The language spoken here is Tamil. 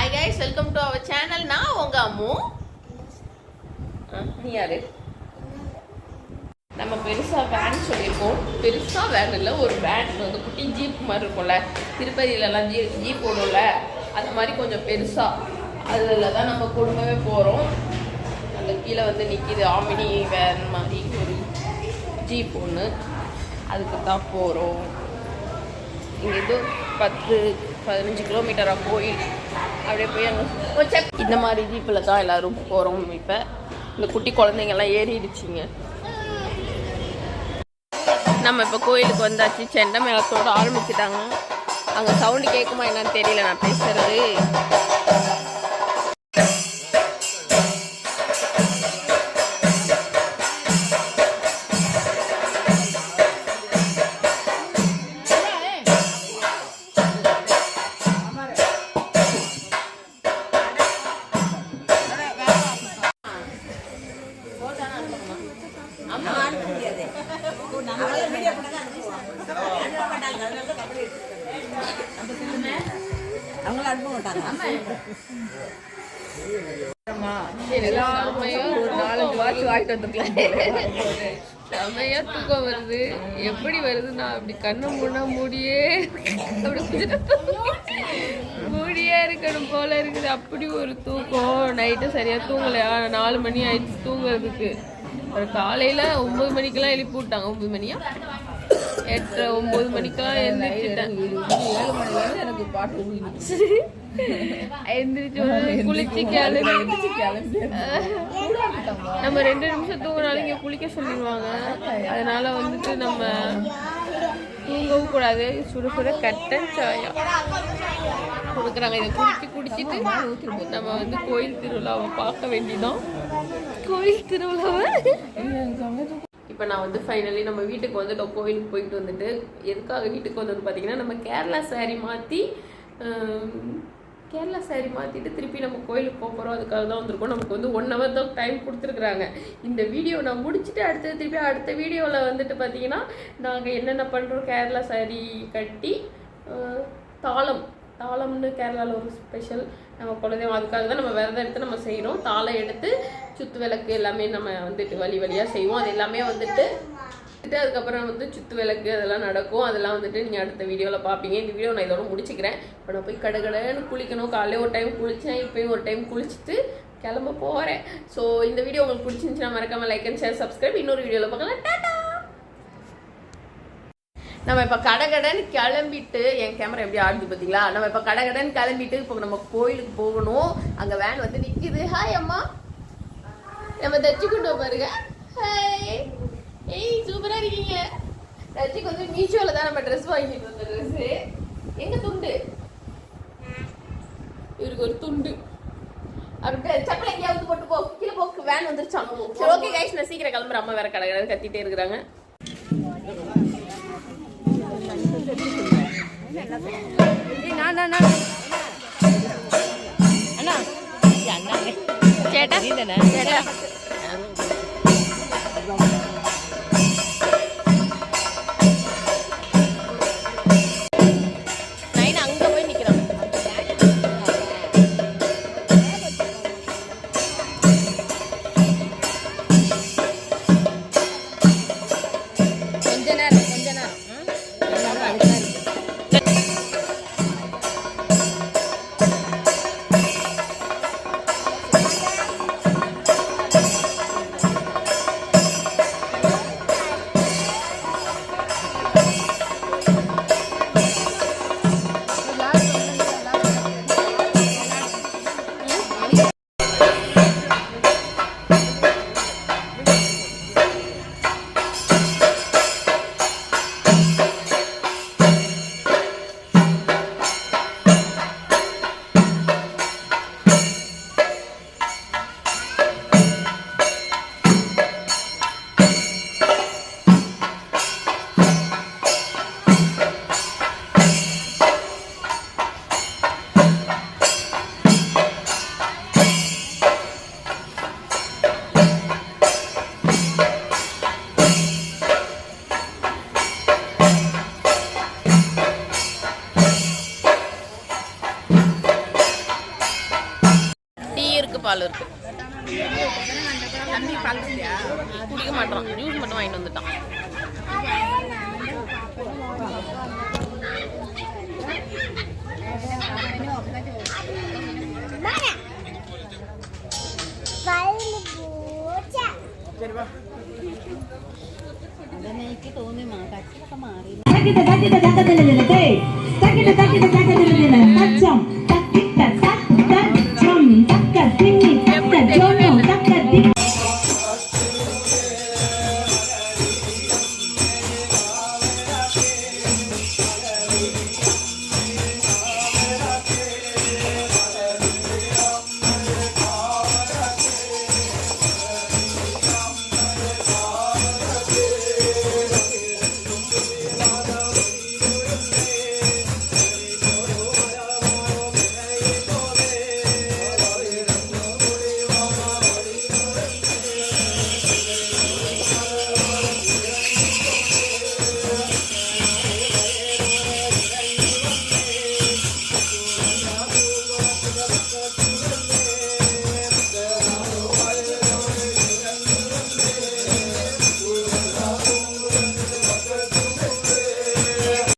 Hi guys, welcome to our channel. நான் உங்க அம்மு. நீ யாரு? நம்ம பெருசா வேன் சொல்லியிருக்கோம். பெருசா வேன் இல்லை, ஒரு வேன் வந்து குட்டி ஜீப் மாதிரி இருக்கும்ல, திருப்பதியிலலாம் ஜீப் போடும்ல, அது மாதிரி கொஞ்சம் பெருசா அதில் தான் நம்ம குடும்பமே போகிறோம். அந்த கீழே வந்து நிற்கிது ஆமினி வேன் மாதிரி ஒரு ஜீப் ஒன்று, அதுக்கு தான் போகிறோம். இங்கே ஏதோ 10-15 கிலோமீட்டராக கோயில், அப்படியே போய் அங்கே இந்த மாதிரி ஜீப்பில் தான் எல்லோரும் போகிறோம். இப்போ இந்த குட்டி குழந்தைங்கள்லாம் ஏறிடுச்சிங்க. நம்ம இப்போ கோயிலுக்கு வந்தாச்சு. செண்டை மேளத்தோடு ஆரம்பிச்சிட்டாங்க. அங்கே சவுண்டு கேட்குமா என்னன்னு தெரியல நான் பேசுகிறது. செம்மையா தூக்கம் வருது. எப்படி வருதுன்னா அப்படி கண்ணு முன்னா மூடியே மூடியே இருக்கணும் போல இருக்குது. அப்படி ஒரு தூக்கம். நைட்டு சரியா தூங்கலையா, 4 மணி ஆயிடுச்சு தூங்குறதுக்கு. ஒரு காலையில 9 மணிக்கெல்லாம் எழுப்பி விட்டாங்க. 9 மணியா 8-9 மணிக்கெல்லாம் எழுந்திரிச்சிட்டேன். 7 மணிலேருந்து எனக்கு பாட்டு எந்திரிச்சு குளிச்சு கிளம்பி நம்ம 2 நிமிஷம் தூங்கினாலும் இங்கே குளிக்க சொல்லிடுவாங்க. அதனால வந்துட்டு நம்ம தூங்கவும் கூடாது. சுட சுட கட்டன் சாயம் கொடுக்குறாங்க. இதை குடிச்சிட்டு நம்ம வந்து கோயில் திருவிழாவை பார்க்க வேண்டியதான். கோயில் திருவிழாவை இப்போ நான் வந்து ஃபைனலி நம்ம வீட்டுக்கு வந்துட்டோம். கோயிலுக்கு போயிட்டு வந்துட்டு எதுக்காக வீட்டுக்கு வந்தது பார்த்தீங்கன்னா, நம்ம கேரளா சாரீ மாற்றிட்டு திருப்பி நம்ம கோயிலுக்கு போகிறோம். அதுக்காக தான் வந்திருக்கோம். நமக்கு வந்து 1 hour தான் டைம் கொடுத்துருக்குறாங்க. இந்த வீடியோ நான் முடிச்சுட்டு அடுத்த வீடியோவில் வந்துட்டு பார்த்தீங்கன்னா நாங்கள் என்னென்ன பண்ணுறோம். கேரளா சாரீ கட்டி தாளம்னு கேரளாவில் ஒரு ஸ்பெஷல் நம்ம குலதெய்வம், அதுக்காக தான் நம்ம விரதம் எடுத்து நம்ம செய்கிறோம். தாளம் எடுத்து சுத்து விளக்கு எல்லாமே நம்ம வந்துட்டு வழியாக செய்வோம். அது எல்லாமே வந்துட்டு அதுக்கப்புறம் வந்து சுத்து விளக்கு அதெல்லாம் நடக்கும். அதெல்லாம் வந்துட்டு நீங்கள் அடுத்த வீடியோவில் பார்ப்பீங்க. இந்த வீடியோ நான் இதோட முடிச்சுக்கிறேன். இப்போ நான் போய் கடகடன்னு குளிக்கணும். காலையில் ஒரு டைம் குளித்தேன், இப்போயும் ஒரு டைம் குளிச்சுட்டு கிளம்ப போகிறேன். ஸோ இந்த வீடியோ உங்களுக்கு பிடிச்சிருந்துச்சுன்னா மறக்காமல் லைக் அண்ட் ஷேர், சப்ஸ்கிரைப். இன்னொரு வீடியோவில் பார்க்கலாம். டாடா. நம்ம இப்போ கடகடன்னு கிளம்பிட்டு, என் கேமரா எப்படி ஆடுது பார்த்தீங்களா? நம்ம இப்போ கடகடன்னு கிளம்பிட்டு இப்போ நம்ம கோயிலுக்கு போகணும். அங்கே வேன் வந்து நிற்கிது. ஹாய் அம்மா, நம்ம தச்சுக்கிட்டு பாருங்க. ஹாய், ஏய் சூப்பராக இருக்கீங்க. தச்சுக்கு வந்து மீஷோவில் தான் நம்ம ட்ரெஸ் வாங்கிட்டு வந்த ட்ரெஸ்ஸு. எங்கே துண்டு? இவருக்கு ஒரு துண்டு. அப்படி சப்பலை எங்கேயாவது போட்டு போ, கீழே போக்கு வேன் வந்துருச்சான். சரி ஓகே கைஸ், நான் சீக்கிரம் கிளம்புற. அம்மா வேற கடகடன்னு கத்திட்டே இருக்கிறாங்க. சேட்டா சேட்டா பால் இருக்கு. குடிக்க மாட்டான், ஜூஸ் மட்டும் வாங்கிட்டு வந்துட்டான். എനിക്ക് തോന്നി കച്ചൊക്കെ മാറി.